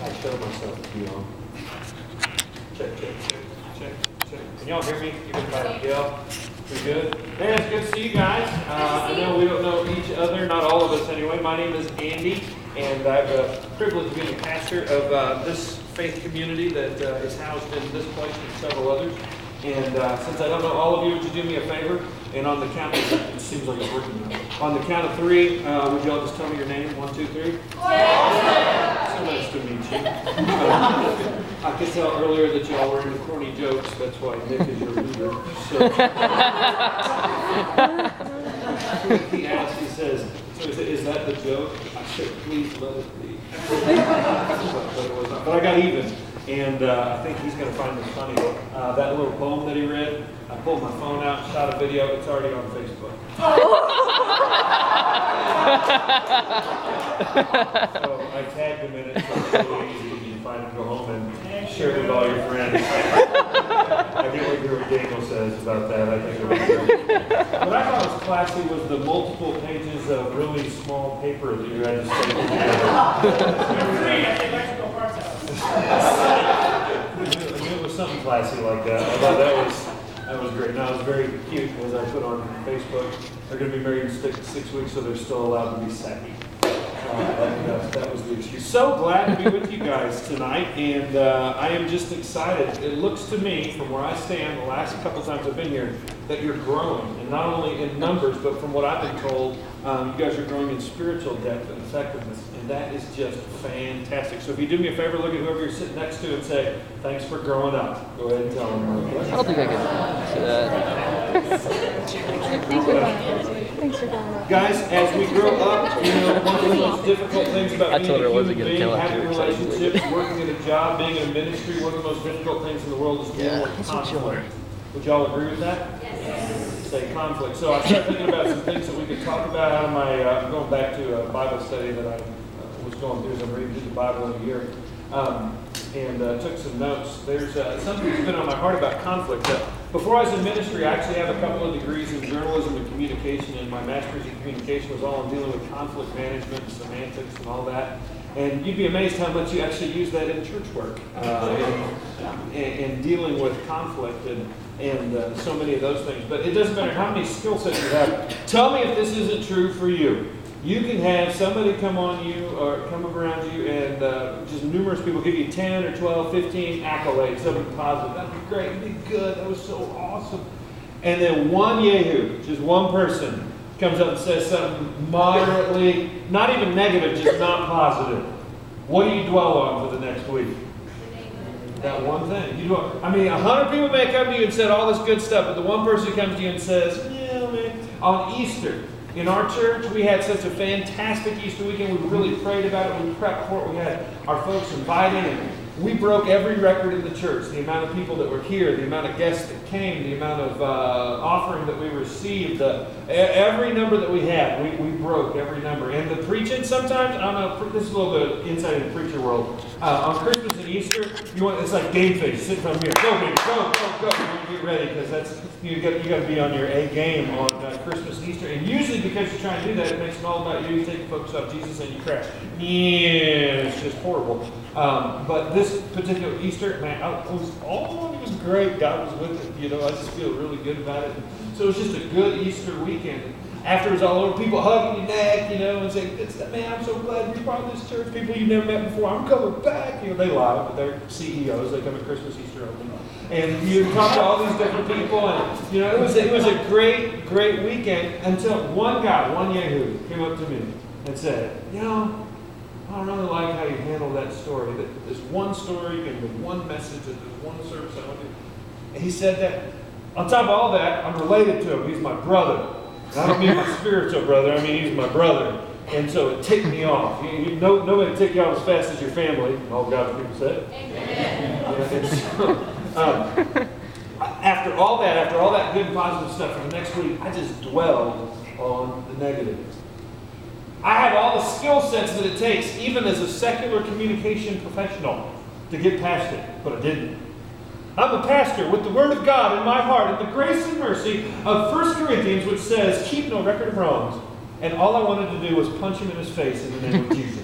I show myself to be on. Check. Can y'all hear me? You can try to yell. We good? Man, it's good to see you guys. I know we don't know each other, not all of us anyway. My name is Andy, and I have the privilege of being the pastor of this faith community that is housed in this place and several others. And since I don't know all of you, would you do me a favor? And on the count of, it seems like it's working now. On the count of three, would y'all just tell me your name? 1, 2, 3. So nice to meet you. I could tell earlier that y'all were into corny jokes. That's why Nick is your leader. So. He asked, he says, so is that the joke? I said, please let it be. But I got even. And I think he's going to find this funny. That little poem that he read, I pulled my phone out, shot a video. It's already on Facebook. So I tagged him in it, so it's really easy to find him, go home and share with all your friends. I can't wait to hear what Daniel says about that. I think it'll be great. What I thought was classy was the multiple pages of really small paper that you had to staple together. It was something classy like that. I thought that was great. Now, it was very cute as I put on Facebook. They're going to be married in 6 weeks, so they're still allowed to be sappy. That was the excuse. So glad to be with you guys tonight, and I am just excited. It looks to me, from where I stand, the last couple times I've been here, that you're growing, and not only in numbers, but from what I've been told, you guys are growing in spiritual depth and effectiveness, and that is just fantastic. So if you do me a favor, look at whoever you're sitting next to and say, thanks for growing up. Go ahead and tell them. I don't think I can say that. Thanks for growing up. Guys, as we grow up, one of the most difficult things about being a human being, having relationships, working at a job, being in a ministry, one of the most difficult things in the world is dealing with conflict. Would y'all agree with that? Yes. Say conflict. So I started thinking about some things that we could talk about out of my, I'm going back to a Bible study that I was going through as I'm reading through the Bible in a year, and took some notes. There's something that's been on my heart about conflict. Before I was in ministry, I actually have a couple of degrees in journalism and communication, and my master's in communication was all on dealing with conflict management and semantics and all that. And you'd be amazed how much you actually use that in church work, and dealing with conflict and so many of those things. But it doesn't matter how many skill sets you have. Tell me if this isn't true for you. You can have somebody come on you or come around you and just numerous people give you 10 or 12, 15 accolades, something positive. That'd be great, that'd be good, that was so awesome. And then one yahoo, just one person, comes up and says something moderately, not even negative, just not positive. What do you dwell on for the next week? That one thing. 100 people may come to you and said all this good stuff, but the one person comes to you and says, yeah, man, on Easter, in our church, we had such a fantastic Easter weekend. We really prayed about it. We prepped for it. We had our folks invited, and we broke every record in the church. The amount of people that were here, the amount of guests that came, the amount of offering that we received, every number that we had, we broke every number. And the preaching, sometimes, I don't know, this is a little bit of insight in the preacher world. On Christmas and Easter, it's like game face. Sit in front of me, go, baby, go. Get ready, because you got to be on your A game on Christmas and Easter. And usually, because you're trying to do that, it makes it all about you. You take the focus off Jesus and you crash. Yeah, it's just horrible. But this particular Easter, man, it was great. God was with it. I just feel really good about it. So it was just a good Easter weekend. After it was all over, people hugging your neck, and saying, man, I'm so glad you're part of this church. People you've never met before, I'm coming back. They lie, but they're CEOs. They come at Christmas, Easter, open. And you talk to all these different people, and it was a great, great weekend until one guy, one yahoo, came up to me and said, I don't really like how you handle that story. There's one story and there's one message and there's one service I want to do. And he said that. On top of all that, I'm related to him. He's my brother. And I don't mean my spiritual brother. I mean he's my brother. And so it ticked me off. Nobody tick you off as fast as your family. All God's people said. Amen. After all that good and positive stuff for the next week, I just dwelled on the negative. I have all the skill sets that it takes, even as a secular communication professional, to get past it, but I didn't. I'm a pastor with the Word of God in my heart and the grace and mercy of 1 Corinthians, which says, keep no record of wrongs. And all I wanted to do was punch him in his face in the name of Jesus.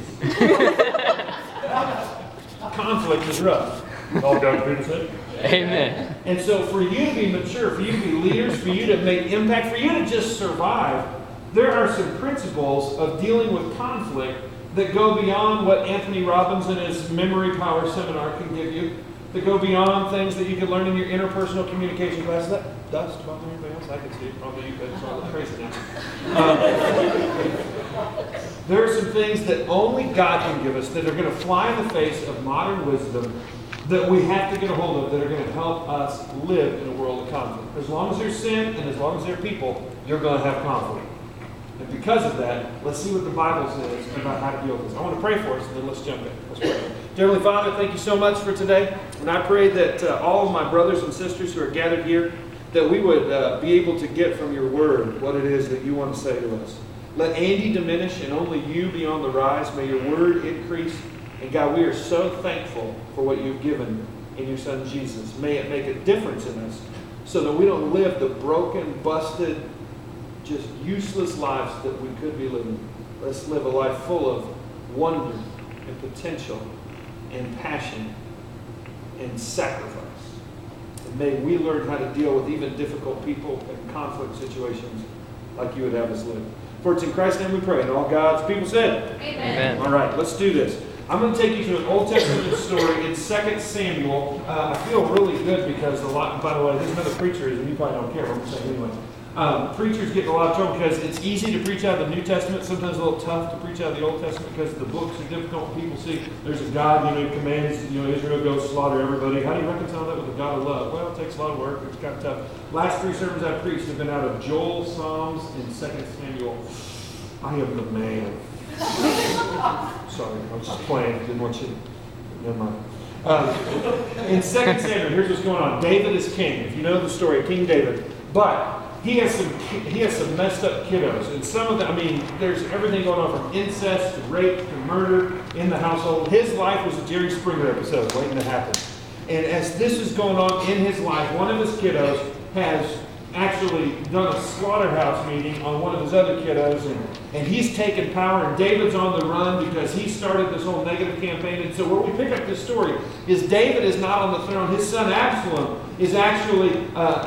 conflict is rough. All God's people say. Amen. And so for you to be mature, for you to be leaders, for you to make impact, for you to just survive, there are some principles of dealing with conflict that go beyond what Anthony Robbins in his Memory Power seminar can give you, that go beyond things that you can learn in your interpersonal communication class. Is that dust bother anybody else? I can see it. Probably you, but it's all crazy now. There are some things that only God can give us that are going to fly in the face of modern wisdom that we have to get a hold of, that are going to help us live in a world of conflict. As long as there's sin and as long as there are people, you're going to have conflict. And because of that, let's see what the Bible says about how to deal with this. I want to pray for us, and then let's jump in. Let's pray. Dear Heavenly Father, thank you so much for today. And I pray that all of my brothers and sisters who are gathered here, that we would be able to get from your word what it is that you want to say to us. Let Andy diminish and only you be on the rise. May your word increase. And God, we are so thankful for what you've given in your Son Jesus. May it make a difference in us so that we don't live the broken, busted, just useless lives that we could be living. Let's live a life full of wonder and potential and passion and sacrifice. And may we learn how to deal with even difficult people and conflict situations like you would have us live. For it's in Christ's name we pray. And all God's people said, Amen. All right, let's do this. I'm going to take you to an Old Testament story in 2 Samuel. I feel really good because by the way, there's another preacher, and you probably don't care, but I'm saying anyway. Preachers get in a lot of trouble because it's easy to preach out of the New Testament, sometimes a little tough to preach out of the Old Testament because the books are difficult. People see there's a God, who commands, Israel go slaughter everybody. How do you reconcile that with the God of love? Well, it takes a lot of work. It's kind of tough. Last 3 sermons I've preached have been out of Joel, Psalms, and 2 Samuel. I am the man. Sorry, I was just playing. Didn't want you to... Never mind. In 2 Samuel, here's what's going on. David is king. If you know the story, King David. But he has some messed up kiddos. And some of them, there's everything going on from incest to rape to murder in the household. His life was a Jerry Springer episode waiting to happen. And as this is going on in his life, one of his kiddos has actually done a slaughterhouse meeting on one of his other kiddos, and he's taken power, and David's on the run because he started this whole negative campaign. And so where we pick up this story is David is not on the throne. His son Absalom is actually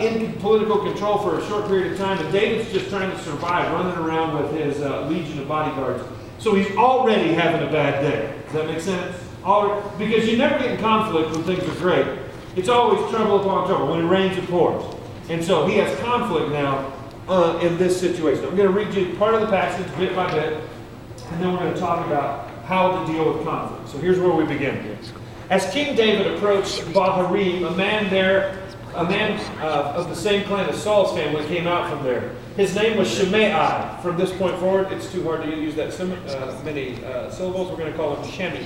in political control for a short period of time, and David's just trying to survive, running around with his legion of bodyguards. So he's already having a bad day. Does that make sense? Because you never get in conflict when things are great. It's always trouble upon trouble. When it rains, it pours. And so he has conflict now in this situation. I'm going to read you part of the passage bit by bit, and then we're going to talk about how to deal with conflict. So here's where we begin. As King David approached Baharim, a man of the same clan as Saul's family came out from there. His name was Shimei. From this point forward, it's too hard to use that many syllables. We're going to call him Shemi.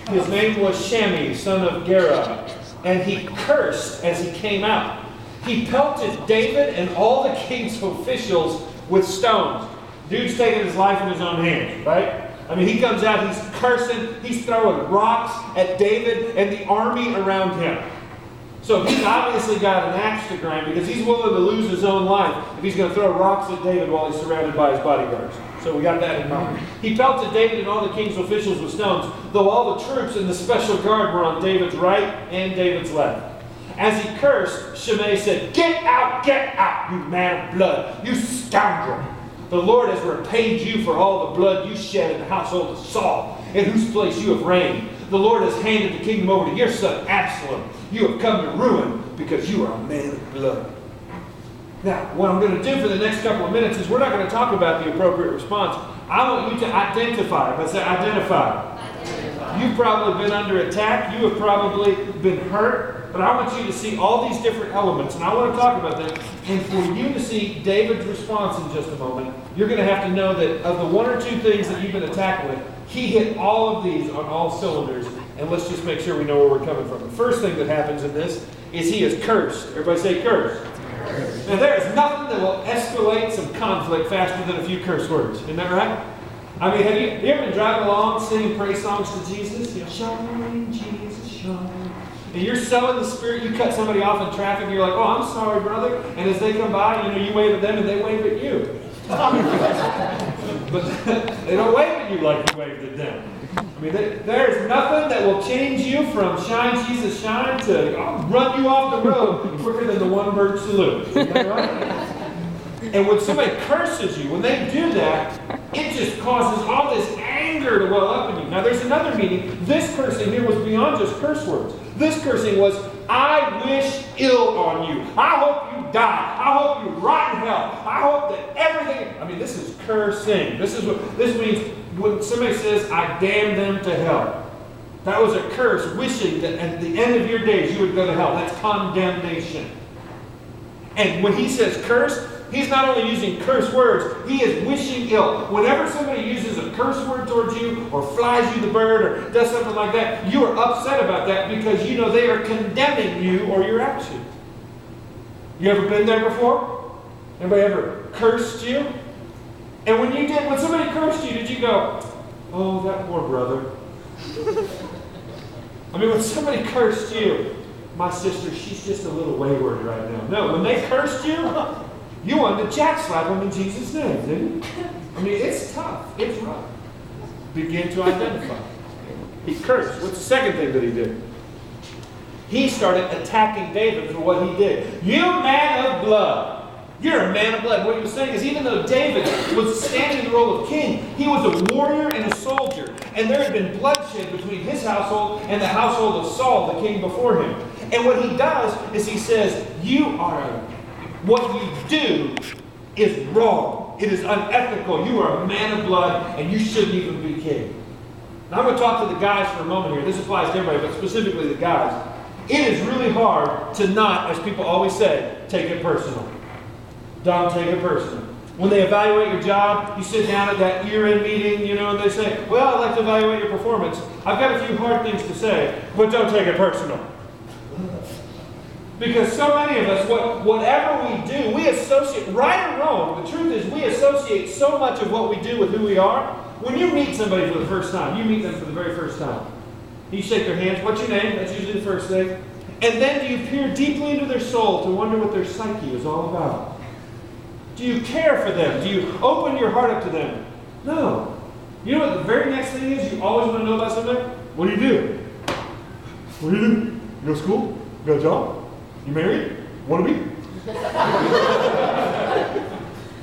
His name was Shemi, son of Gera, and he cursed as he came out. He pelted David and all the king's officials with stones. Dude's taking his life in his own hands, right? He comes out, he's cursing, he's throwing rocks at David and the army around him. So he's obviously got an axe to grind because he's willing to lose his own life if he's going to throw rocks at David while he's surrounded by his bodyguards. So we got that in mind. He pelted David and all the king's officials with stones, though all the troops in the special guard were on David's right and David's left. As he cursed, Shimei said, get out, you man of blood, you scoundrel. The Lord has repaid you for all the blood you shed in the household of Saul, in whose place you have reigned. The Lord has handed the kingdom over to your son Absalom. You have come to ruin because you are a man of blood. Now, what I'm going to do for the next couple of minutes is we're not going to talk about the appropriate response. I want you to identify. If I say identify. You've probably been under attack. You have probably been hurt. But I want you to see all these different elements, and I want to talk about them. And for you to see David's response in just a moment, you're going to have to know that of the 1 or 2 things that you've been attacked with, he hit all of these on all cylinders. And let's just make sure we know where we're coming from. The first thing that happens in this is he is cursed. Everybody say cursed. Now there is nothing that will escalate some conflict faster than a few curse words. Isn't that right? Have you ever been driving along singing praise songs to Jesus? Shine, Jesus, shine. And you're so in the spirit, you cut somebody off in traffic, and you're like, oh, I'm sorry, brother. And as they come by, you wave at them, and they wave at you. But they don't wave at you like you waved at them. I mean, there's nothing that will change you from shine, Jesus, shine to I'll run you off the road quicker than the one-bird salute. Isn't that right? And when somebody curses you, when they do that, it just causes all this anger to well up in you. Now, there's another meaning. This cursing here was beyond just curse words. This cursing was, I wish ill on you. I hope you die. I hope you rot in hell. I hope that everything... I mean, this is cursing. This means when somebody says, I damn them to hell. That was a curse, wishing that at the end of your days you would go to hell. That's condemnation. And when he says curse, he's not only using curse words, he is wishing ill. Whenever somebody uses a curse word towards you, or flies you the bird, or does something like that, you are upset about that because you know they are condemning you or your action. You ever been there before? Anybody ever cursed you? And when somebody cursed you, did you go, oh, that poor brother? I mean, when somebody cursed you, my sister, she's just a little wayward right now. No, when they cursed you, you wanted to jack slap them in Jesus' name, didn't you? I mean, it's tough. It's rough. Begin to identify. He cursed. What's the second thing that he did? He started attacking David for what he did. You man of blood. You're a man of blood. What he was saying is even though David was standing in the role of king, he was a warrior and a soldier. And there had been bloodshed between his household and the household of Saul, the king before him. And what he does is he says, what you do is wrong. It is unethical. You are a man of blood and you shouldn't even be king. Now I'm going to talk to the guys for a moment here. This applies to everybody, but specifically the guys. It is really hard to not, as people always say, take it personal. Don't take it personal. When they evaluate your job, you sit down at that year-end meeting, and they say, well, I'd like to evaluate your performance. I've got a few hard things to say, but don't take it personal. Because so many of us, whatever we do, we associate, right or wrong, the truth is we associate so much of what we do with who we are. When you meet somebody for the first time, you meet them for the very first time. You shake their hands, what's your name? That's usually the first thing. And then do you peer deeply into their soul to wonder what their psyche is all about? Do you care for them? Do you open your heart up to them? No. You know what the very next thing is you always want to know about somebody? What do you do? What do you do? You go to school? You got a job? You married? Want to be? You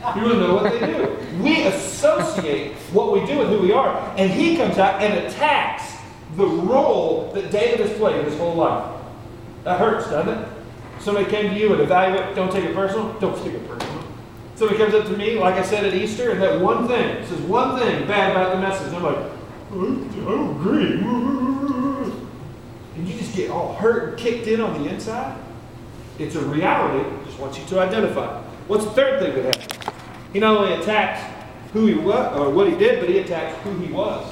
want to know what they do. We associate what we do with who we are. And he comes out and attacks the role that David has played his whole life. That hurts, doesn't it? Somebody came to you and evaluate, don't take it personal. Don't take it personal. Somebody comes up to me, like I said at Easter, and that one thing, says one thing bad about the message. I'm like, I don't agree. And you just get all hurt and kicked in on the inside. It's a reality. I just want you to identify. What's the third thing that happened? He not only attacked who he was, or what he did, but he attacked who he was.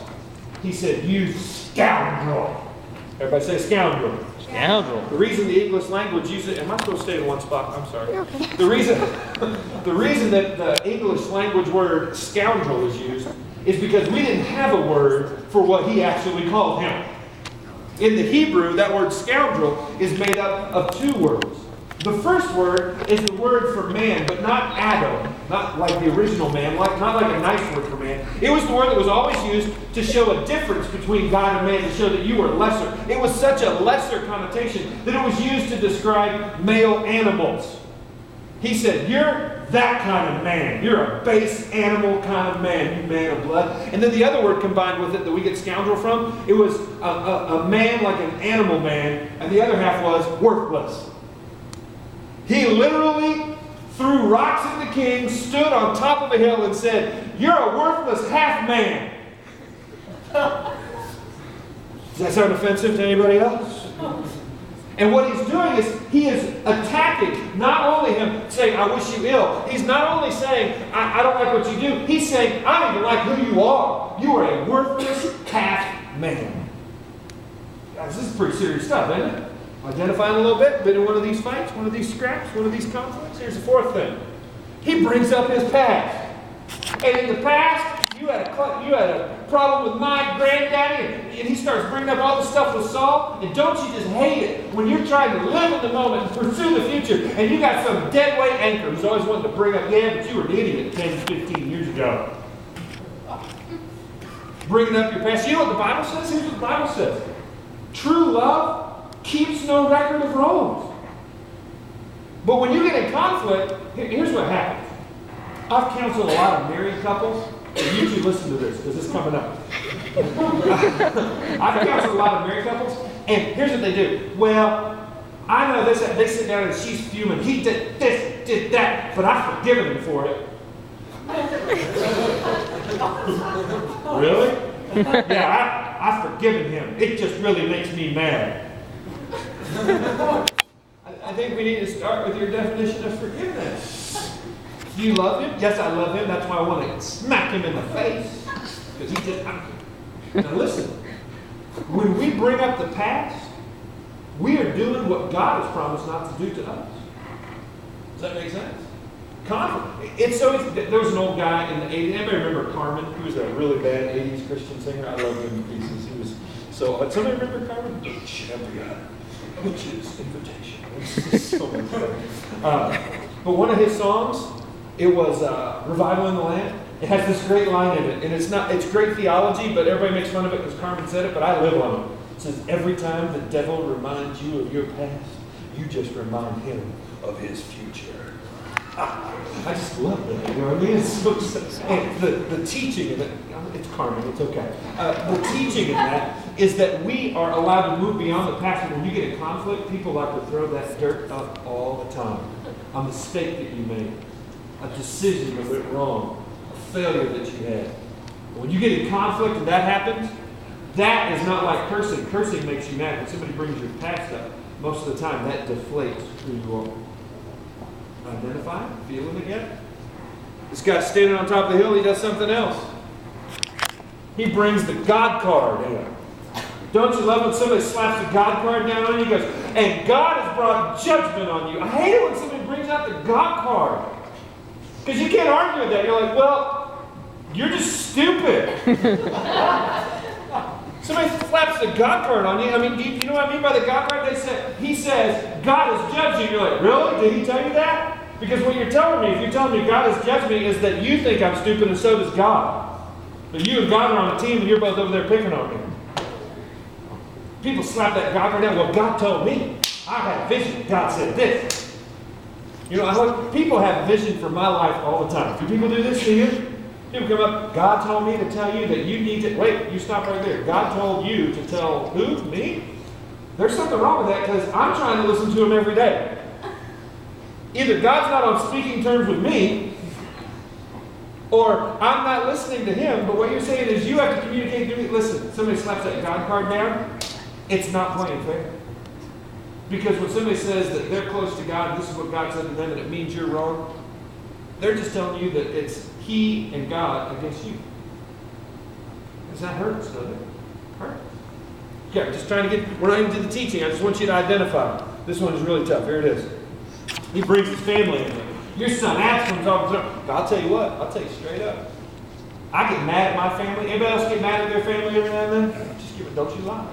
He said, you scoundrel. Everybody say scoundrel. Scoundrel. The reason the English language uses it, am I supposed to stay in one spot? I'm sorry. Okay. The reason that the English language word scoundrel is used is because we didn't have a word for what he actually called him. In the Hebrew, that word scoundrel is made up of two words. The first word is the word for man, but not Adam, not like the original man, not like a nice word for man. It was the word that was always used to show a difference between God and man, to show that you were lesser. It was such a lesser connotation that it was used to describe male animals. He said, you're that kind of man. You're a base animal kind of man, you man of blood. And then the other word combined with it that we get scoundrel from, it was a man like an animal man, and the other half was worthless. He literally threw rocks at the king, stood on top of a hill and said, you're a worthless half man. Does that sound offensive to anybody else? And what he's doing is he is attacking not only him, saying, I wish you ill. He's not only saying, I don't like what you do. He's saying, I don't even like who you are. You are a worthless half man. Guys, this is pretty serious stuff, isn't it? Identifying a little bit in one of these fights, one of these scraps, one of these conflicts. Here's the fourth thing. He brings up his past. And in the past, you had a problem with my granddaddy, and he starts bringing up all the stuff with Saul. And don't you just hate it when you're trying to live in the moment and pursue the future, and you got some deadweight anchor who's always wanting to bring up, yeah, but you were an idiot 10, 15 years ago. bringing up your past. You know what the Bible says? Here's what the Bible says. True love keeps no record of wrongs. But when you get in conflict, here's what happens. I've counseled a lot of married couples. And you two listen to this, because it's coming up. I've counseled a lot of married couples, and here's what they do. Well, I know this. They sit down and she's fuming. He did this, did that, but I've forgiven him for it. Really? Yeah, I've forgiven him. It just really makes me mad. I think we need to start with your definition of forgiveness. Do you love him? Yes, I love him. That's why I want to smack him in the face. Because he did. Now listen, when we bring up the past, we are doing what God has promised not to do to us. Does that make sense? Conflict. It's so easy. There was an old guy in the 80s. Anybody remember Carmen? He was a really bad 80s Christian singer. I love him to pieces. He was so. Somebody remember Carmen? Which is invitation. It's so much fun. But one of his songs, it was Revival in the Land. It has this great line in it, and it's great theology, but everybody makes fun of it because Carmen said it, but I live on it. It says, every time the devil reminds you of your past, you just remind him of his future. I just love that, you know what I mean? It's so, and the teaching of it, it's Carmen, it's okay. The teaching in that is that we are allowed to move beyond the past. And when you get in conflict, people like to throw that dirt up all the time. A mistake that you made, a decision that went wrong, a failure that you had. When you get in conflict and that happens, that is not like cursing. Cursing makes you mad. When somebody brings your past up, most of the time that deflates who you are. Identify, feeling again. This guy's standing on top of the hill, he does something else. He brings the God card in. Don't you love when somebody slaps the God card down on you? He goes, and God has brought judgment on you. I hate it when somebody brings out the God card. Because you can't argue with that. You're like, well, you're just stupid. Somebody slaps the God card on you. I mean, do you know what I mean by the God card? He says, God has judged you. You're like, really? Did he tell you that? Because what you're telling me, if you're telling me God has judged me, is that you think I'm stupid and so does God. But you and God are on a team and you're both over there picking on me. People slap that God card down. Well, God told me. I had vision. God said this. You know, people have vision for my life all the time. Do people do this to you? People come up, God told me to tell you that you need to, wait, you stop right there. God told you to tell who? Me? There's something wrong with that because I'm trying to listen to him every day. Either God's not on speaking terms with me, or I'm not listening to him, but what you're saying is you have to communicate to me. Listen, somebody slaps that God card down, it's not playing fair. Because when somebody says that they're close to God, this is what God said to them, and it means you're wrong, they're just telling you that it's he and God against you. Because that hurts, doesn't it? Hurts. Okay, I'm just trying to get, we're not even to the teaching. I just want you to identify. This one is really tough. Here it is. He brings his family in. Your son Absalom's all the time. I'll tell you what, I'll tell you straight up. I get mad at my family. Anybody else get mad at their family every now and then? Just give it, don't you lie.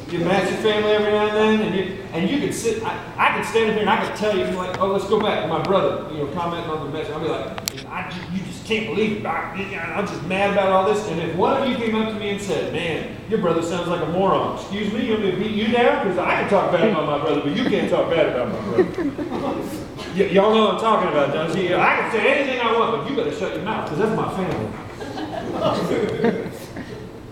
You get mad at your family every now and then, and you can sit, I can stand up here and I can tell you, you're like, oh, let's go back. My brother, commenting on the message. I'll be like, you just can't believe it. I'm just mad about all this. And if one of you came up to me and said, man, your brother sounds like a moron. Excuse me, you want me to beat you down? Because I can talk bad about my brother, but you can't talk bad about my brother. Y'all know what I'm talking about, don't you? I can say anything I want, but you better shut your mouth, because that's my family.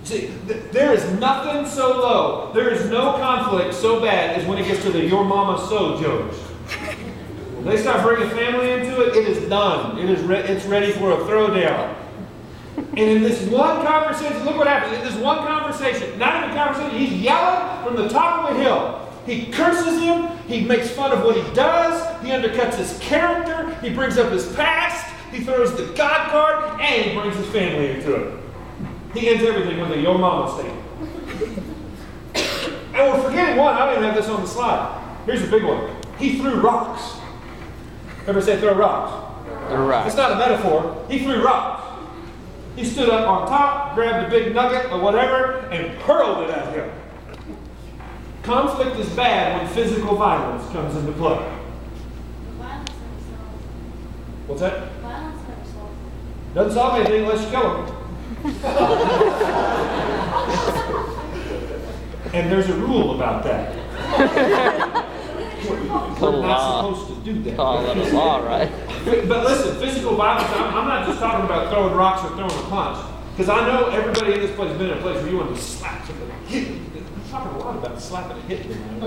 See, there is nothing so low. There is no conflict so bad as when it gets to the your mama so jokes. When they start bringing family into it, it is done. It's ready for a throwdown. And in this one conversation, look what happens. In this one conversation, not even a conversation, he's yelling from the top of the hill. He curses him. He makes fun of what he does. He undercuts his character. He brings up his past. He throws the God card, and he brings his family into it. He ends everything with a yo mama statement. And we're forgetting one. I don't even have this on the slide. Here's the big one. He threw rocks. Everybody say throw rocks. Throw rocks. It's not a metaphor. He threw rocks. He stood up on top, grabbed a big nugget or whatever, and hurled it at him. Conflict is bad when physical violence comes into play. Violence never solves. What's that? Violence never solves. Doesn't solve anything unless you kill him. And there's a rule about that. We're not supposed to do that. Call it a law, right? But listen, physical violence, I'm not just talking about throwing rocks or throwing a punch. Because I know everybody in this place has been in a place where you want to slap somebody. I'm talking a lot about slapping and hitting them.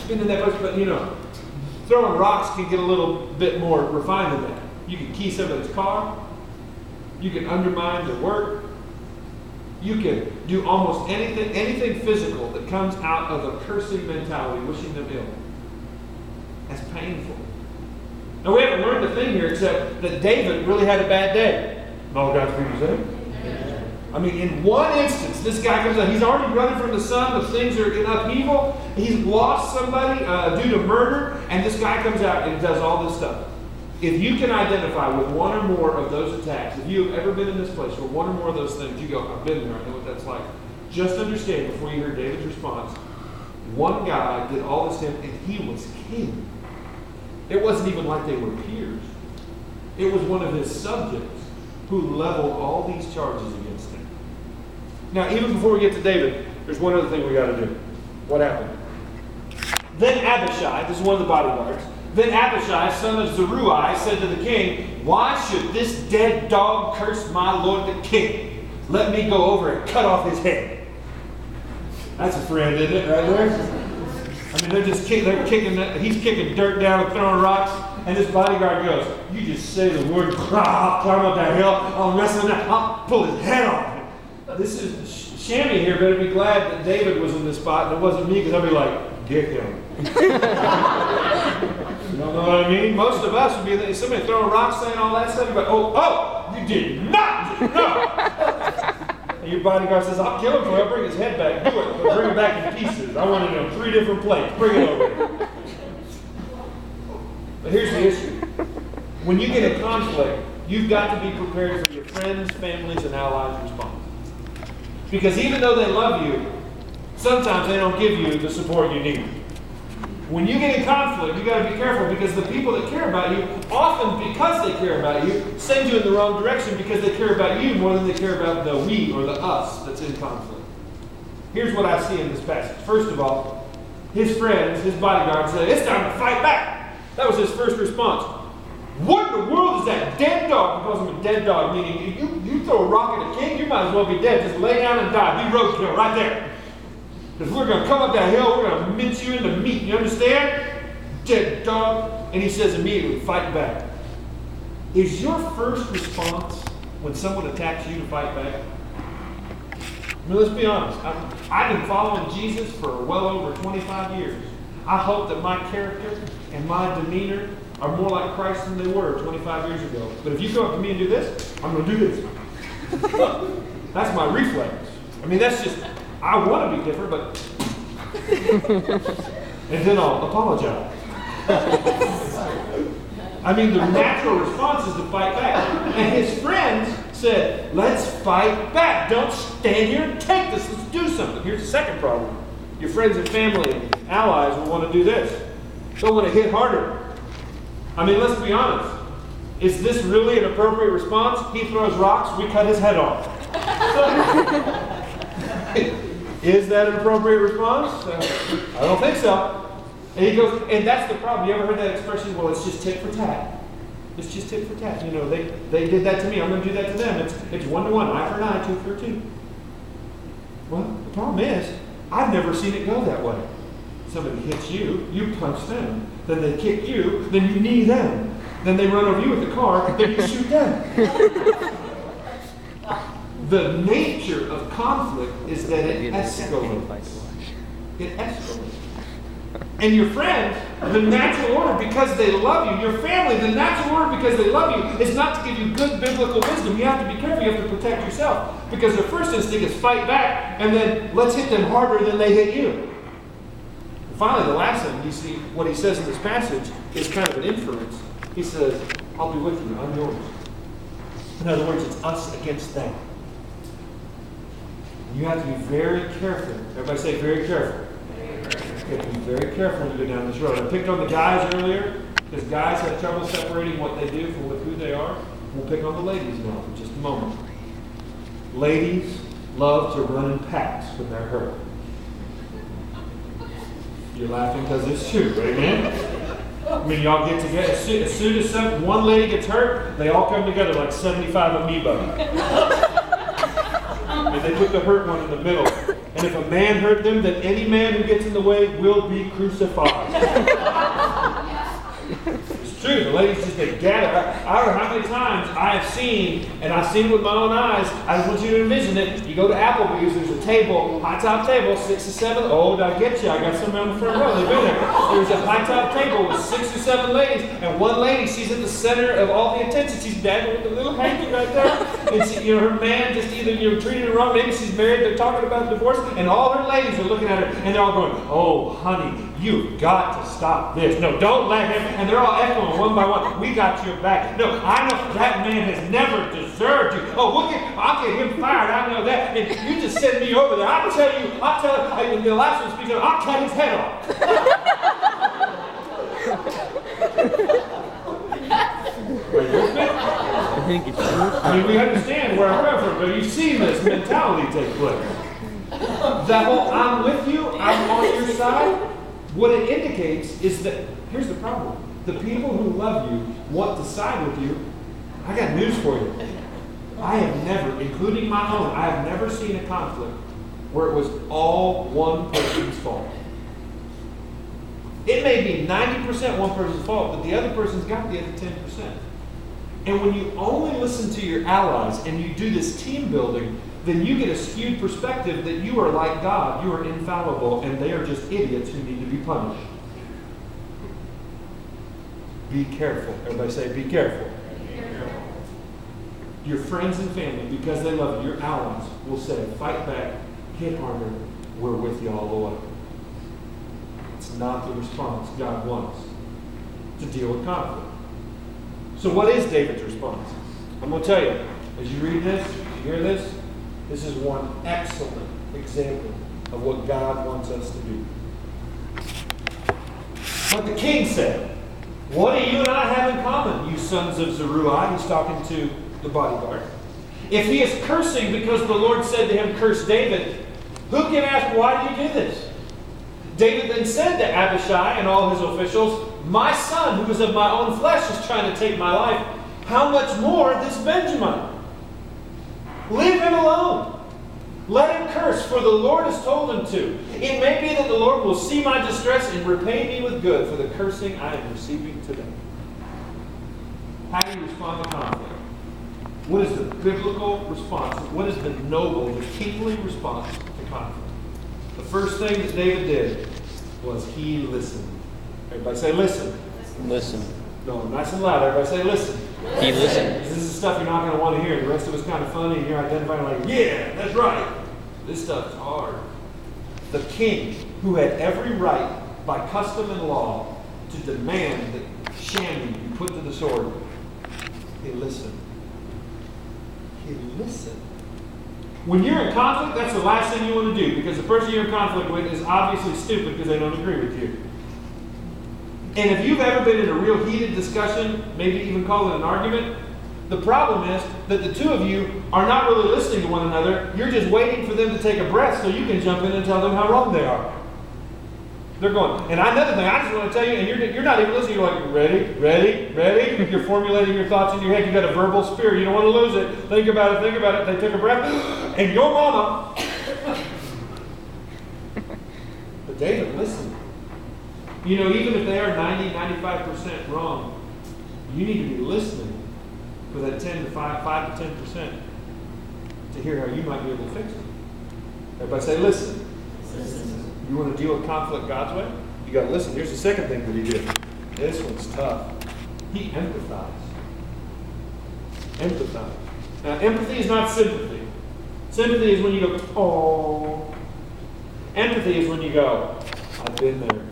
Been in that place, but throwing rocks can get a little bit more refined than that. You can key somebody's car. You can undermine their work. You can do almost anything physical that comes out of a cursing mentality, wishing them ill. That's painful. Now we haven't learned a thing here except that David really had a bad day. All God's people say. I mean, in one instance, this guy comes out. He's already running from the sun. The things are in upheaval. He's lost somebody due to murder. And this guy comes out and does all this stuff. If you can identify with one or more of those attacks, if you have ever been in this place where one or more of those things, you go, I've been there. I know what that's like. Just understand, before you hear David's response, one guy did all this to him, and he was king. It wasn't even like they were peers. It was one of his subjects who leveled all these charges against him. Now, even before we get to David, there's one other thing we got to do. What happened? Then Abishai, this is one of the bodyguards, then Abishai, son of Zeruiah, said to the king, why should this dead dog curse my lord the king? Let me go over and cut off his head. That's a friend, isn't it, right there? I mean, he's kicking dirt down and throwing rocks, and this bodyguard goes, you just say the word, I'll climb up that hill, I'll wrestle him, I'll pull his head off. This is, Shammy here better be glad that David was in this spot, and it wasn't me, because I'd be like, get him. You don't know what I mean? Most of us would be, somebody throwing rocks, saying all that stuff, but oh, you did not, no. And your bodyguard says, I'll kill him for you, I'll bring his head back, do it, but bring it back in pieces. I want it on 3 different plates, bring it over here. But here's the issue. When you get in conflict, you've got to be prepared for your friends, families, and allies' response. Because even though they love you, sometimes they don't give you the support you need. When you get in conflict, you've got to be careful because the people that care about you, often because they care about you, send you in the wrong direction because they care about you more than they care about the we or the us that's in conflict. Here's what I see in this passage. First of all, his friends, his bodyguards said, it's time to fight back. That was his first response. What in the world is that dead dog? He calls him a dead dog, meaning you throw a rock at a king, you might as well be dead. Just lay down and die. Be roadkill right there. Because we're going to come up that hill, we're going to mince you into meat. You understand? Dead dog. And he says immediately, fight back. Is your first response when someone attacks you to fight back? I mean, let's be honest. I've been following Jesus for well over 25 years. I hope that my character and my demeanor are more like Christ than they were 25 years ago. But if you go up to me and do this, I'm going to do this. That's my reflex. I mean, that's just, I want to be different, but... and then I'll apologize. I mean, the natural response is to fight back. And his friends said, let's fight back. Don't stand here and take this. Let's do something. Here's the second problem. Your friends and family and allies will want to do this. They'll want to hit harder. I mean, let's be honest. Is this really an appropriate response? He throws rocks, we cut his head off. Is that an appropriate response? I don't think so. And he goes, and that's the problem. You ever heard that expression? Well, it's just tit for tat. It's just tit for tat. You know, they did that to me. I'm going to do that to them. It's 1-to-1, eye for an eye, tooth for a tooth. Well, the problem is, I've never seen it go that way. Somebody hits you, you punch them. Then they kick you, then you knee them. Then they run over you with the car, then you shoot them. The nature of conflict is that it escalates. It escalates. And your friends, the natural order, because they love you, your family, the natural order, because they love you, is not to give you good biblical wisdom. You have to be careful. You have to protect yourself. Because their first instinct is fight back, and then let's hit them harder than they hit you. And finally, the last thing you see, what he says in this passage is kind of an inference. He says, I'll be with you. I'm yours. In other words, it's us against them. You have to be very careful. Everybody say very careful. You have to be very careful when you go down this road. I picked on the guys earlier because guys have trouble separating what they do from who they are. We'll pick on the ladies now for just a moment. Ladies love to run in packs when they're hurt. You're laughing because it's true, amen? I mean, y'all get together. As soon as one lady gets hurt, they all come together like 75 amoeba. And they put the hurt one in the middle. And if a man hurt them, then any man who gets in the way will be crucified. It's true. The ladies just, they gather. I don't know how many times I have seen, and I've seen it with my own eyes. I just want you to envision it. You go to Applebee's, there's a table, high top table, 6 or 7. Oh, did I get you? I got somebody on the front row. They've been there. There's a high top table with 6 or 7 ladies, and one lady, she's at the center of all the attention. She's dancing with the little hanky right there. And she, her man just either treated her wrong. Maybe she's married. They're talking about divorce, and all her ladies are looking at her, and they're all going, "Oh, honey, you've got to stop this. No, don't let him." And they're all echoing one by one. "We got your back. No, I know that man has never deserved you. Oh, I'll get him fired. I know that. And you just send me over there. I'll tell him, and the last one speaks, I'll cut his head off." I mean, we understand where I'm coming from, but you've seen this mentality take place. That whole "I'm with you, I'm on your side," what it indicates is that, here's the problem. The people who love you want to side with you. I got news for you. I have never, including my own, I have never seen a conflict where it was all one person's fault. It may be 90% one person's fault, but the other person's got the other 10%. And when you only listen to your allies and you do this team building, then you get a skewed perspective that you are like God, you are infallible, and they are just idiots who need to be punished. Be careful. Everybody say, be careful. Your friends and family, because they love you, your allies, will say, "Fight back, hit harder, we're with you all the way." It's not the response God wants to deal with conflict. So what is David's response? I'm going to tell you, as you read this, as you hear this, this is one excellent example of what God wants us to do. But the king said, "What do you and I have in common, you sons of Zeruiah?" He's talking to the bodyguard. "If he is cursing because the Lord said to him, 'Curse David,' who can ask, 'Why do you do this?'" David then said to Abishai and all his officials, "My son, who is of my own flesh, is trying to take my life. How much more this Benjamin? Leave him alone. Let him curse, for the Lord has told him to. It may be that the Lord will see my distress and repay me with good for the cursing I am receiving today." How do you respond to conflict? What is the biblical response? What is the noble, the kingly response to conflict? The first thing that David did was he listened. Everybody say listen. Listen. No, nice and loud. Everybody say listen. He listened. This is stuff you're not going to want to hear. The rest of it's kind of funny, and you're identifying like, "Yeah, that's right." This stuff is hard. The king, who had every right by custom and law to demand that Shammy be put to the sword, he listened. He listened. When you're in conflict, that's the last thing you want to do, because the person you're in conflict with is obviously stupid because they don't agree with you. And if you've ever been in a real heated discussion, maybe even call it an argument, the problem is that the two of you are not really listening to one another. You're just waiting for them to take a breath so you can jump in and tell them how wrong they are. They're going, and another thing, I just want to tell you, and you're not even listening. You're like, ready? You're formulating your thoughts in your head. You've got a verbal spear. You don't want to lose it. Think about it. They took a breath, and your mama. But David listened. You know, even if they are 90-95% wrong, you need to be listening for that 5 to 10% to hear how you might be able to fix it. Everybody say, listen. You want to deal with conflict God's way? You got to listen. Here's the second thing that he did. This one's tough. He empathized. Empathize. Now, empathy is not sympathy. Sympathy is when you go, "Oh." Empathy is when you go, "I've been there.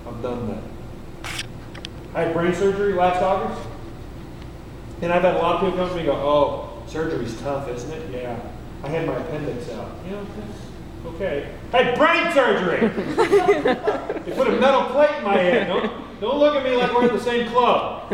I've done that." I had brain surgery last August. And I've had a lot of people come to me and go, "Oh, surgery's tough, isn't it?" "Yeah. I had my appendix out." "You know, okay." I had brain surgery. They put a metal plate in my head. Don't look at me like we're in the same club.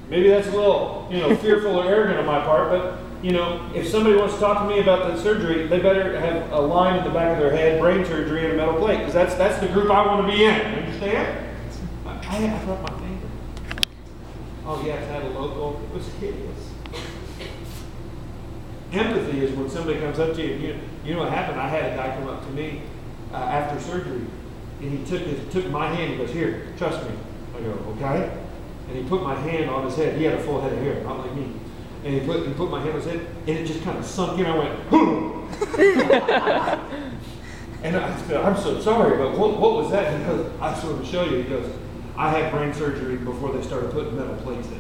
Maybe that's a little, fearful or arrogant on my part, but You know, if somebody wants to talk to me about the surgery, they better have a line in the back of their head, brain surgery, and a metal plate, because that's the group I want to be in. Understand? I broke my finger. Oh yes, I had a local. It was hideous. Empathy is when somebody comes up to you, and you know what happened? I had a guy come up to me after surgery, and he took my hand. He goes, "Here, trust me." I go, "Okay." And he put my hand on his head. He had a full head of hair, not like me. And he put my hand on his head, and it just kind of sunk in. I went, "Whoo!" And I said, "I'm so sorry, but what was that?" He goes, "I just want to show you." He goes, "I had brain surgery before they started putting metal plates in."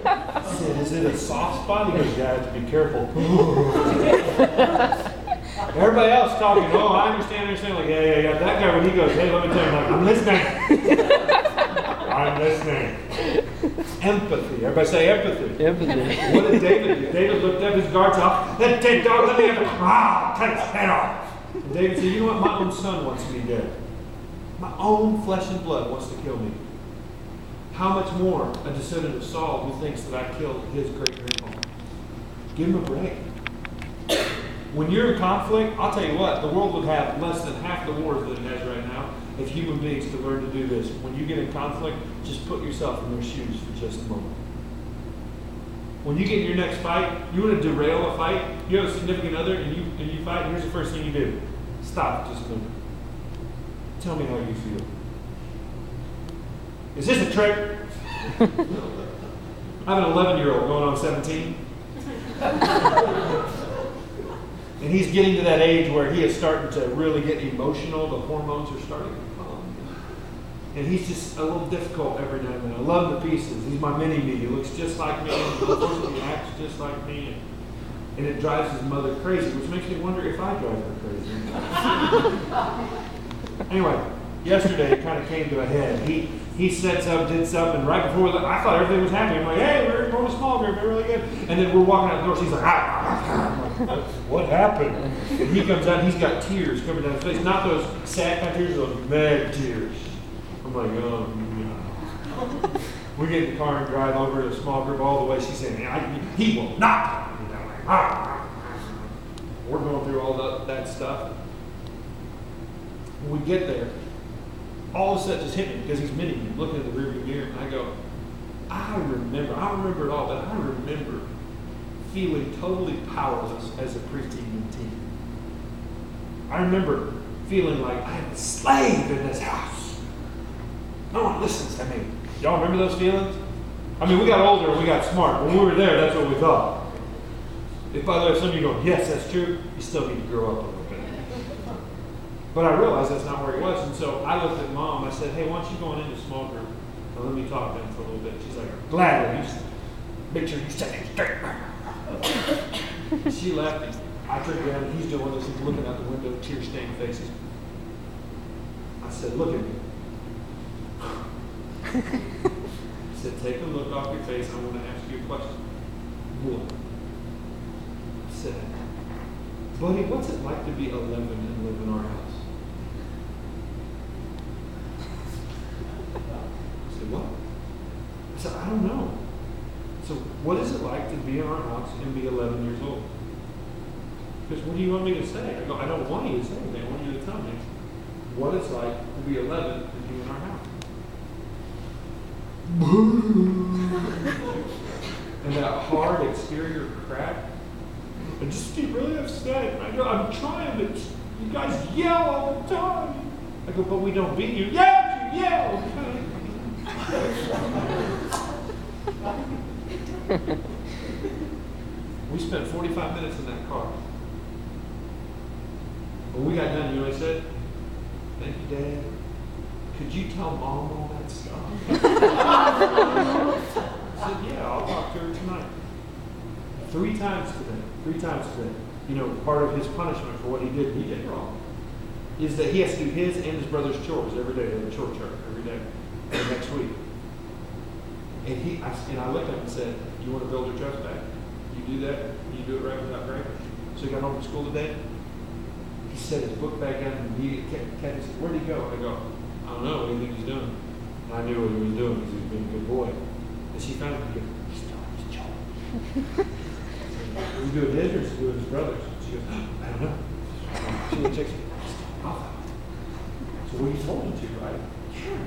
I said, "Is it a soft spot?" He goes, "Yeah, I have to be careful." Everybody else talking, "Oh, I understand. Like, yeah. That guy, when he goes, "Hey, let me tell you," I'm like, "I'm listening." I'm listening. Empathy. Everybody say empathy. Empathy. What did David do? David looked up his guards off. "That dead dog, let me have a cut his head off." And David said, "You know what? My own son wants me dead. My own flesh and blood wants to kill me. How much more a descendant of Saul who thinks that I killed his great-grandfather?" Give him a break. When you're in conflict, I'll tell you what, the world would have less than half the wars that it has right now if human beings could learn to do this. When you get in conflict, just put yourself in their shoes for just a moment. When you get in your next fight, you want to derail a fight, you have a significant other, and you fight, here's the first thing you do. Stop just a minute. Tell me how you feel. Is this a trick? I have an 11-year-old going on 17. And he's getting to that age where he is starting to really get emotional. The hormones are starting to come. And he's just a little difficult every now and then. I love him to pieces. He's my mini-me. He looks just like me. And he acts just like me. And it drives his mother crazy, which makes me wonder if I drive her crazy. Anyway, yesterday it kind of came to a head. He said something, did something, and right before that, I thought everything was happening. I'm like, "Hey, we're going to small group, they're really good." And then we're walking out the door, she's like, I'm like, "What happened?" And he comes out, he's got tears coming down his face. Not those sad kind of tears, those mad tears. I'm like, "Oh, no." We get in the car and drive over to a small group all the way. She's saying, "He will not." We're going through all that stuff. When we get there, all of a sudden just hit me because he's mini me, looking at the rearview mirror, and I go, I don't remember it all, but I remember feeling totally powerless as a preteen and teen. I remember feeling like I am a slave in this house. No one listens to me. Y'all remember those feelings? I mean, we got older and we got smart. When we were there, that's what we thought. If, by the way, if some of you go, "Yes, that's true," you still need to grow up a little bit. But I realized that's not where he was, and so I looked at Mom. I said, "Hey, why don't you go on into small group and let me talk to him for a little bit?" She's like, "Gladly. Make sure you set him straight." She left. I turned around, and he's doing one of those things, looking out the window, tear-stained faces. I said, "Look at me." I said, "Take a look off your face. I want to ask you a question." Look. I said, "Buddy, what's it like to be 11 and live in our house?" I said, "What?" I said, "I don't know." So what is it like to be in our house and be 11 years old? Because what do you want me to say? I go, "I don't want you to say anything. I want you to tell me what it's like to be 11 and be in our house." And that hard exterior crack, I just get really upset. I go, "I'm trying to, you guys yell all the time." I go, "But we don't beat you." "Yeah, you yell." We spent 45 minutes in that car. When we got done, you know what I said? "Thank you, Dad. Could you tell Mom all that stuff?" I said, "Yeah, I'll talk to her tonight." 3 times today. You know, part of his punishment for what he did wrong, is that he has to do his and his brother's chores every day. They have a chore chart every day for the next week. And I looked at him and said, "You want to build your trust back? You do that, you do it right without grace." So he got home from school today. He set his book back down and Kathy said, "Where'd he go?" I go, "I don't know. What do you think he's doing?" And I knew what he was doing because he was being a good boy. And she found him. Are you doing his or is he doing his brother's? She goes, I don't know. She checks me. So what you told him to, right? Sure.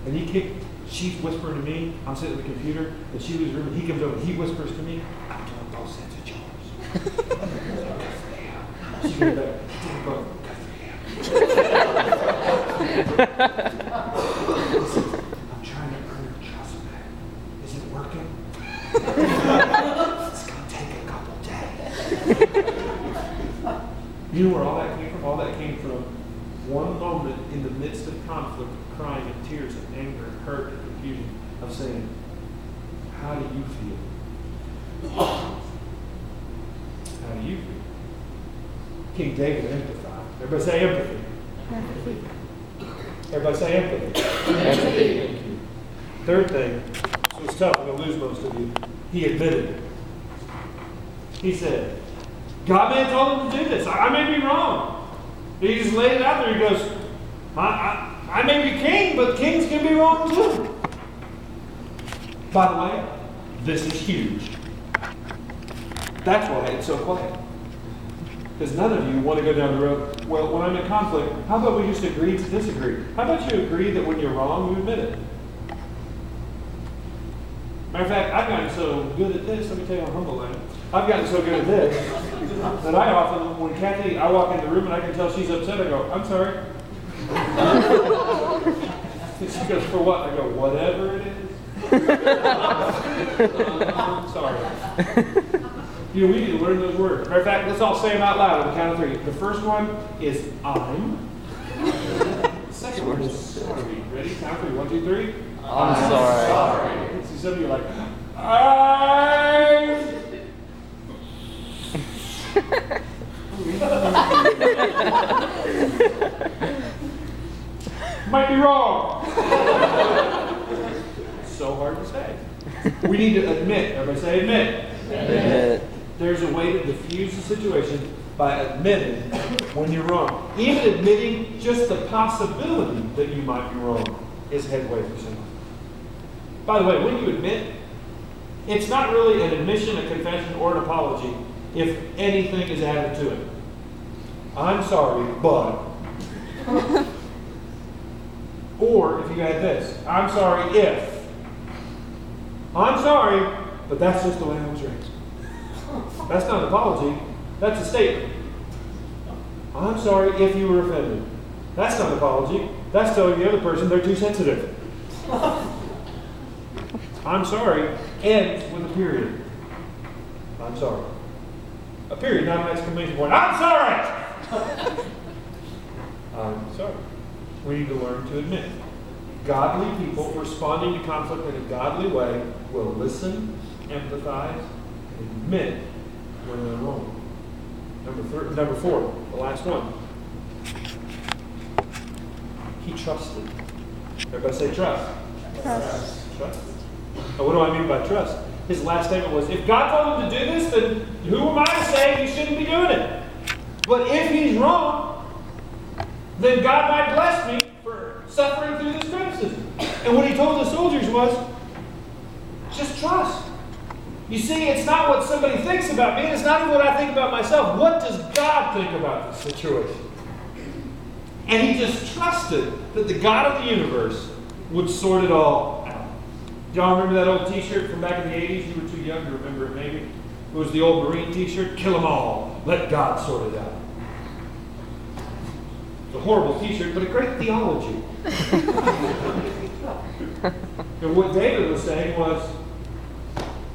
And he kicked, she's whispering to me, I'm sitting at the computer, and she leaves the room, and he comes over, and he whispers to me, I'm doing both sets of chores. She goes back, I'm doing both. I'm trying to earn her trust back. Is it working? It's going to take a couple days. You know where all that came from? All that came from one moment in the midst of conflict, of crying and tears and anger and hurt and confusion, of saying, how do you feel? How do you feel? King David empathized. Everybody say empathy. Empathy. Everybody say empathy. Empathy. Third thing, so it's tough, I'm going to lose most of you. He admitted it. He said, God may have told him to do this. I may be wrong. He just laid it out there. He goes, I may be king, but kings can be wrong too. By the way, this is huge. That's why it's so quiet. Because none of you want to go down the road, well, when I'm in conflict, how about we just agree to disagree? How about you agree that when you're wrong, you admit it? Matter of fact, I've gotten so good at this, let me tell you how humble I am. I've gotten so good at this that I often, when Kathy, I walk in the room and I can tell she's upset, I go, I'm sorry. She goes, for what? I go, whatever it is. I'm sorry. You know, we need to learn those words. Matter of fact, let's all say them out loud on the count of three. The first one is I'm. The second one is sorry. Ready? Count three. 1, 2, 3. I'm sorry. See, some of you are like, I. Might be wrong. It's so hard to say. We need to admit. Everybody say admit. Admit. There's a way to diffuse the situation by admitting when you're wrong. Even admitting just the possibility that you might be wrong is headway for someone. By the way, when you admit, it's not really an admission, a confession, or an apology if anything is added to it. I'm sorry, but. Or if you add this, I'm sorry if. I'm sorry, but that's just the way I was raised. That's not an apology. That's a statement. I'm sorry if you were offended. That's not an apology. That's telling the other person they're too sensitive. I'm sorry ends with a period. I'm sorry. A period, not an exclamation point. I'm sorry! I'm sorry. We need to learn to admit. Godly people responding to conflict in a godly way will listen, empathize, and admit when they're wrong. Number 4, the last one. He trusted. Everybody say trust. Trust. Now, what do I mean by trust? His last statement was, if God told him to do this, then who am I to say he shouldn't be doing it? But if he's wrong, then God might bless me for suffering through this criticism. And what he told the soldiers was, just trust. You see, it's not what somebody thinks about me, and it's not even what I think about myself. What does God think about this situation? And he just trusted that the God of the universe would sort it all out. Y'all remember that old t-shirt from back in the 80s? You were too young to remember it, maybe. It was the old Marine t-shirt, kill them all, let God sort it out. It's a horrible t-shirt, but a great theology. And what David was saying was,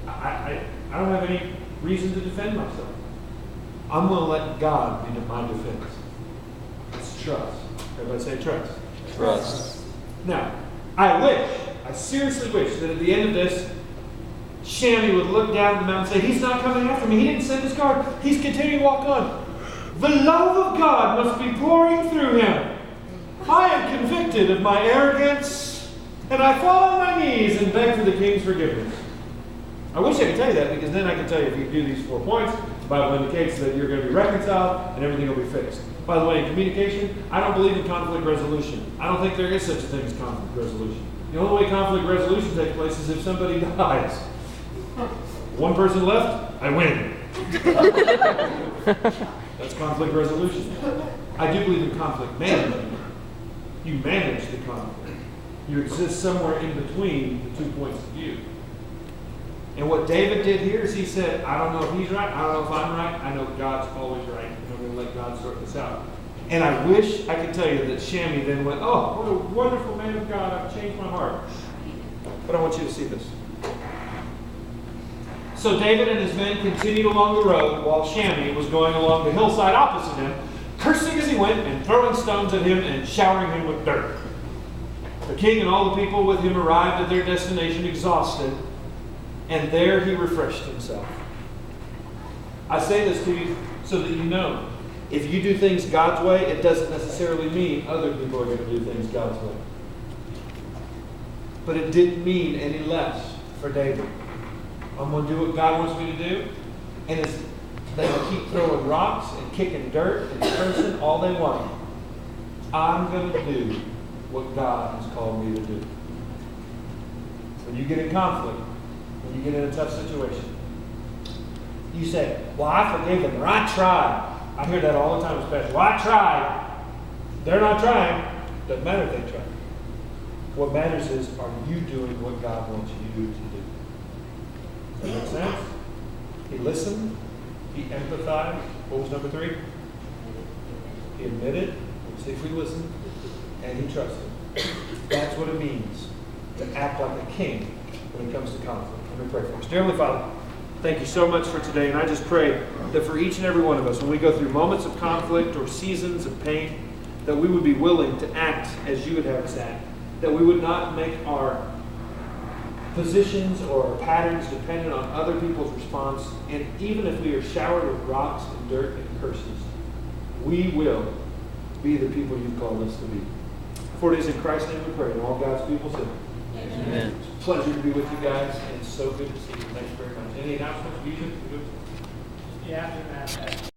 I don't have any reason to defend myself. I'm going to let God be my defense. It's trust. Everybody say trust. Trust. Now, I seriously wish that at the end of this, Shammy would look down at the mountain and say, he's not coming after me. He didn't send his guard. He's continuing to walk on. The love of God must be pouring through him. I am convicted of my arrogance, and I fall on my knees and beg for the king's forgiveness. I wish I could tell you that, because then I can tell you if you do these 4 points, the Bible indicates that you're going to be reconciled and everything will be fixed. By the way, in communication, I don't believe in conflict resolution. I don't think there is such a thing as conflict resolution. The only way conflict resolution takes place is if somebody dies. One person left, I win. That's conflict resolution. I do believe in conflict management. You manage the conflict. You exist somewhere in between the 2 points of view. And what David did here is he said, I don't know if he's right, I don't know if I'm right, I know God's always right, and I'm going to let God sort this out. And I wish I could tell you that Shammai then went, oh, what a wonderful man of God, I've changed my heart. But I want you to see this. So David and his men continued along the road while Shammai was going along the hillside opposite him, cursing as he went and throwing stones at him and showering him with dirt. The king and all the people with him arrived at their destination exhausted, and there he refreshed himself. I say this to you so that you know, if you do things God's way, it doesn't necessarily mean other people are going to do things God's way. But it didn't mean any less for David. I'm going to do what God wants me to do, and as they will keep throwing rocks and kicking dirt and cursing all they want, I'm going to do what God has called me to do. When you get in conflict, when you get in a tough situation, you say, well, I forgave them, or I tried. I hear that all the time as pastor. Well, I tried. They're not trying. Doesn't matter if they try. What matters is, are you doing what God wants you to do? Does that make sense? He listened. He empathized. What was number 3? He admitted. See if we listen. And he trusted. That's what it means to act like a king when it comes to conflict. Let me pray for us. Dear Heavenly Father, thank you so much for today. And I just pray that for each and every one of us, when we go through moments of conflict or seasons of pain, that we would be willing to act as you would have us act. That we would not make our positions or our patterns dependent on other people's response. And even if we are showered with rocks and dirt and curses, we will be the people you've called us to be. For it is in Christ's name we pray, and all God's people say, Amen. It's a pleasure to be with you guys, and it's so good to see you. Thanks very much. Any announcements? Music? Yeah, after that.